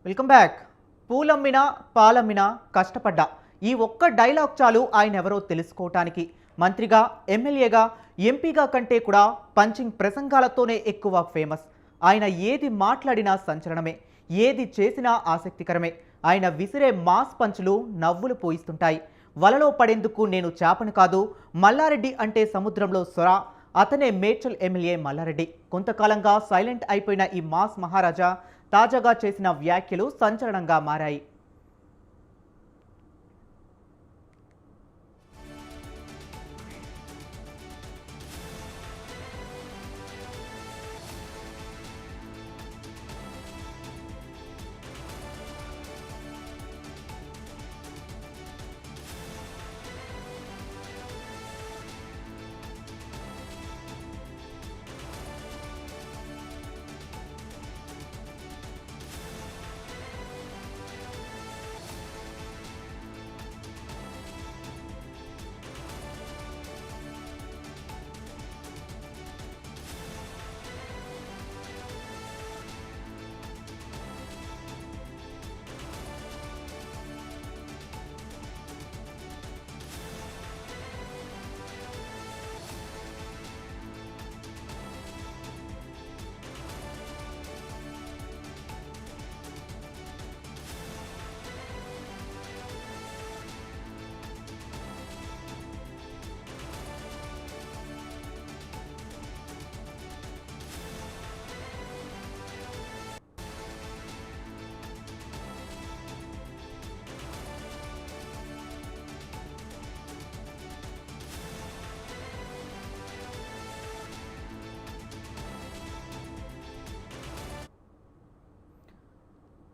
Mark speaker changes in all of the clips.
Speaker 1: Welcome back. పూలమ్మినా పాలమ్మినా కష్టపడ్డా ఈ ఒక్క డైలాగ్ చాలు ఆయన ఎవరో తెలుసుకోవటానికి. మంత్రిగా, ఎమ్మెల్యేగా, ఎంపీగా కంటే కూడా పంచింగ్ ప్రసంగాలతోనే ఎక్కువ ఫేమస్. ఆయన ఏది మాట్లాడినా సంచలనమే, ఏది చేసినా ఆసక్తికరమే. ఆయన విసిరే మాస్ పంచులు నవ్వులు పోయిస్తుంటాయి. వలలో పడేందుకు నేను చేపను కాదు, మల్లారెడ్డి అంటే సముద్రంలో సొర. అతనే మేడ్చల్ ఎమ్మెల్యే మల్లారెడ్డి. కొంతకాలంగా సైలెంట్ అయిపోయిన ఈ మాస్ మహారాజా తాజాగా చేసిన వ్యాఖ్యలు సంచలనంగా మారాయి.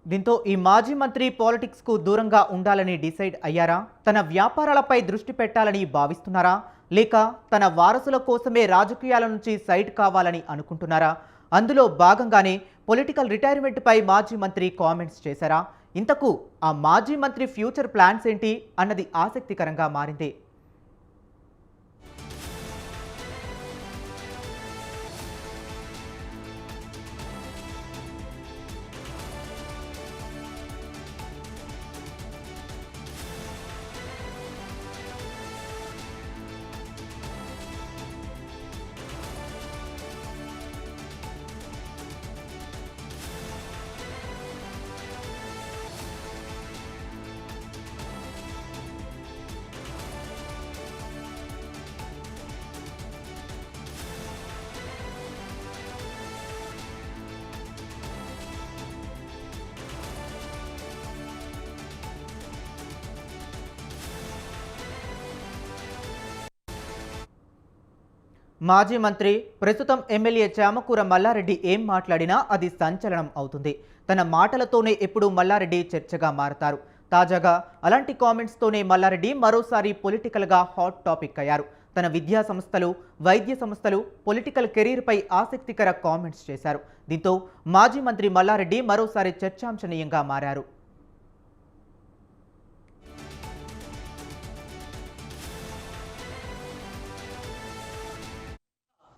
Speaker 1: దీంతో ఈ మాజీ మంత్రి పాలిటిక్స్కు దూరంగా ఉండాలని డిసైడ్ అయ్యారా? తన వ్యాపారాలపై దృష్టి పెట్టాలని భావిస్తున్నారా? లేక తన వారసుల కోసమే రాజకీయాల నుంచి సైడ్ కావాలని అనుకుంటున్నారా? అందులో భాగంగానే పొలిటికల్ రిటైర్మెంట్పై మాజీ మంత్రి కామెంట్స్ చేశారా? ఇంతకు ఆ మాజీ మంత్రి ఫ్యూచర్ ప్లాన్స్ ఏంటి అన్నది ఆసక్తికరంగా మారింది. మాజీ మంత్రి, ప్రస్తుతం ఎమ్మెల్యే చామకూర మల్లారెడ్డి ఏం మాట్లాడినా అది సంచలనం అవుతుంది. తన మాటలతోనే ఎప్పుడూ మల్లారెడ్డి చర్చగా మారతారు. తాజాగా అలాంటి కామెంట్స్తోనే మల్లారెడ్డి మరోసారి పొలిటికల్గా హాట్ టాపిక్ అయ్యారు. తన విద్యా సంస్థలు, వైద్య సంస్థలు, పొలిటికల్ కెరీర్పై ఆసక్తికర కామెంట్స్ చేశారు. దీంతో మాజీ మంత్రి మల్లారెడ్డి మరోసారి చర్చాంశనీయంగా మారారు.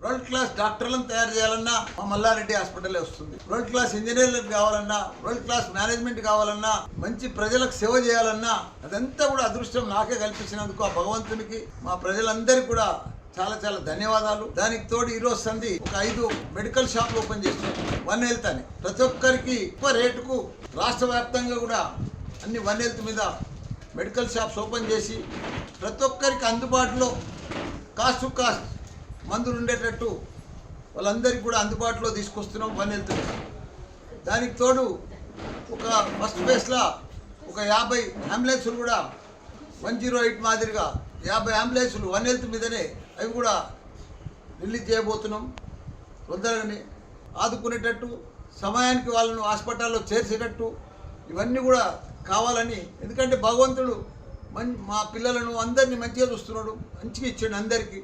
Speaker 2: వరల్డ్ క్లాస్ డాక్టర్లను తయారు చేయాలన్నా మా మల్లారెడ్డి హాస్పిటలే వస్తుంది. వరల్డ్ క్లాస్ ఇంజనీర్లకు కావాలన్నా, వరల్డ్ క్లాస్ మేనేజ్మెంట్ కావాలన్నా, మంచి ప్రజలకు సేవ చేయాలన్నా అదంతా కూడా అదృష్టం నాకే కల్పించినందుకు ఆ భగవంతునికి, మా ప్రజలందరికీ కూడా చాలా చాలా ధన్యవాదాలు. దానికి తోడు ఈరోజు సంధి ఒక 5 మెడికల్ షాప్లు ఓపెన్ చేసినాం. వన్ హెల్త్ అని ప్రతి ఒక్కరికి ఎక్కువ రేటుకు రాష్ట్ర వ్యాప్తంగా కూడా అన్ని వన్ హెల్త్ మీద మెడికల్ షాప్స్ ఓపెన్ చేసి ప్రతి ఒక్కరికి అందుబాటులో కాస్ట్ టు కాస్ట్ మందులు ఉండేటట్టు వాళ్ళందరికీ కూడా అందుబాటులో తీసుకొస్తున్నాం వన్ హెల్త్. దానికి తోడు ఒక ఫస్ట్ ఫేస్లో ఒక 50 అంబులెన్సులు కూడా 108 మాదిరిగా 50 అంబులెన్సులు వన్ హెల్త్ మీదనే అవి కూడా రిలీజ్ చేయబోతున్నాం. తొందరగానే ఆదుకునేటట్టు, సమయానికి వాళ్ళను హాస్పిటల్లో చేర్చేటట్టు ఇవన్నీ కూడా కావాలని. ఎందుకంటే భగవంతుడు మా పిల్లలను అందరినీ మంచిగా చూస్తున్నాడు, మంచిగా ఇచ్చాడు అందరికీ.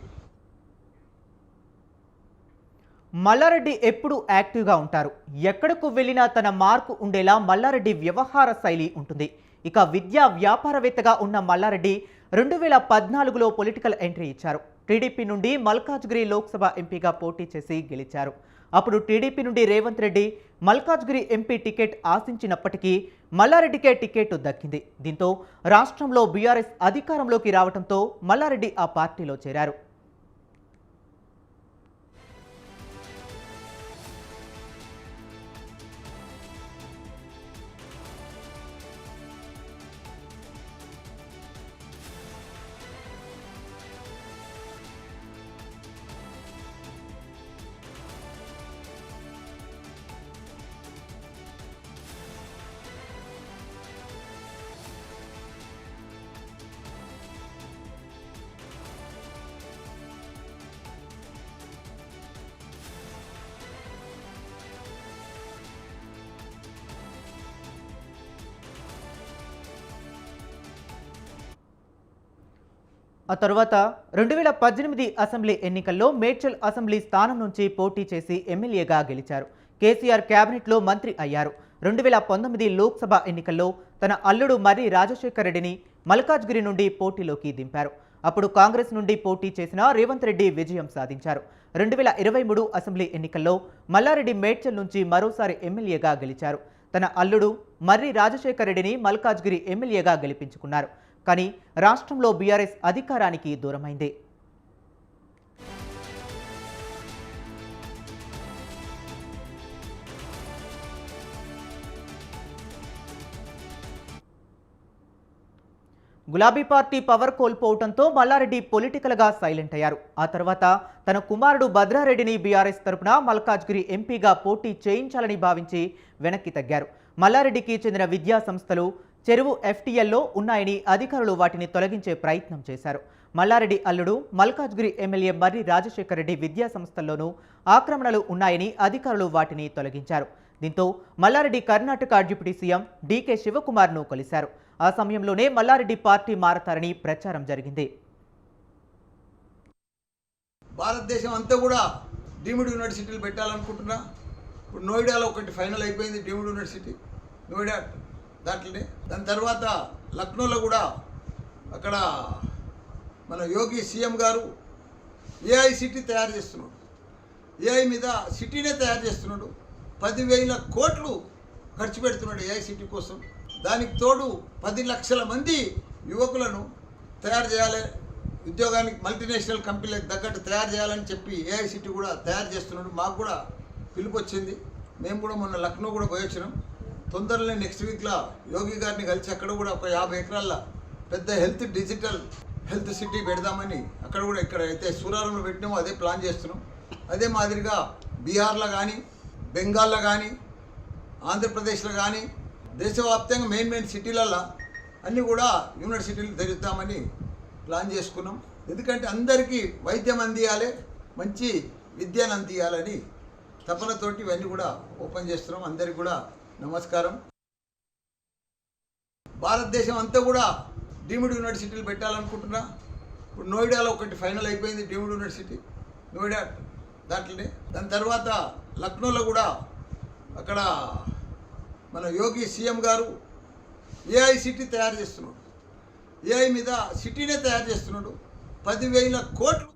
Speaker 1: మల్లారెడ్డి ఎప్పుడూ యాక్టివ్గా ఉంటారు. ఎక్కడకు వెళ్ళినా తన మార్కు ఉండేలా మల్లారెడ్డి వ్యవహార శైలి ఉంటుంది. ఇక విద్యా వ్యాపారవేత్తగా ఉన్న మల్లారెడ్డి 2014లో పొలిటికల్ ఎంట్రీ ఇచ్చారు. టీడీపీ నుండి మల్కాజ్గిరి లోక్సభ ఎంపీగా పోటీ చేసి గెలిచారు. అప్పుడు టీడీపీ నుండి రేవంత్ రెడ్డి మల్కాజ్గిరి ఎంపీ టికెట్ ఆశించినప్పటికీ మల్లారెడ్డికే టికెట్ దక్కింది. దీంతో రాష్ట్రంలో బీఆర్ఎస్ అధికారంలోకి రావడంతో మల్లారెడ్డి ఆ పార్టీలో చేరారు. ఆ తర్వాత 2018 అసెంబ్లీ ఎన్నికల్లో మేడ్చల్ అసెంబ్లీ స్థానం నుంచి పోటీ చేసి ఎమ్మెల్యేగా గెలిచారు. కేసీఆర్ క్యాబినెట్లో మంత్రి అయ్యారు. 2019 లోక్సభ ఎన్నికల్లో తన అల్లుడు మర్రి రాజశేఖర్ రెడ్డిని మల్కాజ్గిరి నుండి పోటీలోకి దింపారు. అప్పుడు కాంగ్రెస్ నుండి పోటీ చేసిన రేవంత్ రెడ్డి విజయం సాధించారు. 2023 అసెంబ్లీ ఎన్నికల్లో మల్లారెడ్డి మేడ్చల్ నుంచి మరోసారి ఎమ్మెల్యేగా గెలిచారు. తన అల్లుడు మర్రి రాజశేఖర్ రెడ్డిని మల్కాజ్గిరి ఎమ్మెల్యేగా గెలిపించుకున్నారు. కానీ రాష్ట్రంలో బీఆర్ఎస్ అధికారానికి దూరమైంది. గులాబీ పార్టీ పవర్ కోల్పోవడంతో మల్లారెడ్డి పొలిటికల్గా సైలెంట్ అయ్యారు. ఆ తర్వాత తన కుమారుడు భద్రారెడ్డిని బీఆర్ఎస్ తరపున మల్కాజ్గిరి ఎంపీగా పోటీ చేయించాలని భావించి వెనక్కి తగ్గారు. మల్లారెడ్డికి చెందిన విద్యా సంస్థలు చెరువు ఎఫ్టీఎల్లో ఉన్నాయని అధికారులు వాటిని తొలగించే ప్రయత్నం చేశారు. మల్లారెడ్డి అల్లుడు మల్కాజ్గిరి ఎమ్మెల్యే మర్రి రాజశేఖర్ రెడ్డి విద్యా సంస్థల్లోనూ ఆక్రమణలు ఉన్నాయని అధికారులు వాటిని తొలగించారు. దీంతో Malla Reddy Karnataka deputy CM DK శివకుమార్ను కలిశారు. ఆ సమయంలోనే మల్లారెడ్డి పార్టీ మారతారని ప్రచారం జరిగింది.
Speaker 2: భారతదేశం అంతా కూడా డీమ్డ్ యూనివర్సిటీలు పెట్టాలనుకుంటున్నా. ఇప్పుడు నోయిడాలో ఒకటి ఫైనల్ అయిపోయింది, డీమ్డ్ యూనివర్సిటీ నోయిడా దాంట్లోనే. దాని తర్వాత లక్నోలో కూడా అక్కడ మన యోగి సీఎం గారు ఏఐ సిటీ తయారు చేస్తున్నాడు. ఏఐ మీద సిటీనే తయారు చేస్తున్నాడు. 10,000 కోట్లు ఖర్చు పెడుతున్నాడు ఏఐ సిటీ కోసం. దానికి తోడు 10 లక్షల మంది యువకులను తయారు చేయాలి, ఉద్యోగానికి మల్టీనేషనల్ కంపెనీలకు తగ్గట్టు తయారు చేయాలని చెప్పి ఏఐ సిటీ కూడా తయారు చేస్తున్నాడు. మాకు కూడా పిలుపు వచ్చింది. మేము కూడా మొన్న లక్నో కూడా పోయి వచ్చినాం. తొందరలో నెక్స్ట్ వీక్లో యోగి గారిని కలిసి అక్కడ కూడా ఒక 50 ఎకరాల పెద్ద డిజిటల్ హెల్త్ సిటీ పెడదామని అక్కడ కూడా ఇక్కడ అయితే సూరారంలో పెట్టినామో అదే ప్లాన్ చేస్తున్నాం. అదే మాదిరిగా బీహార్లో కానీ, బెంగాల్లో కానీ, ఆంధ్రప్రదేశ్లో కానీ దేశవ్యాప్తంగా మెయిన్ సిటీలలో అన్నీ కూడా యూనివర్సిటీలు తెరుద్దామని ప్లాన్ చేసుకున్నాం. ఎందుకంటే అందరికీ వైద్యం అందియాలి, మంచి విద్యను అందియాలని తపనతోటి ఇవన్నీ కూడా ఓపెన్ చేస్తున్నాం. అందరికీ కూడా నమస్కారం. భారతదేశం అంతా కూడా డీమ్డ్ యూనివర్సిటీలు పెట్టాలనుకుంటున్నా. ఇప్పుడు నోయిడాలో ఒకటి ఫైనల్ అయిపోయింది, డీమ్డ్ యూనివర్సిటీ నోయిడా దాంట్లోనే. దాని తర్వాత లక్నోలో కూడా అక్కడ మన యోగి సీఎం గారు ఏఐ సిటీ తయారు చేస్తున్నాడు. ఏఐ మీద సిటీనే తయారు చేస్తున్నాడు. 10,000 కోట్లు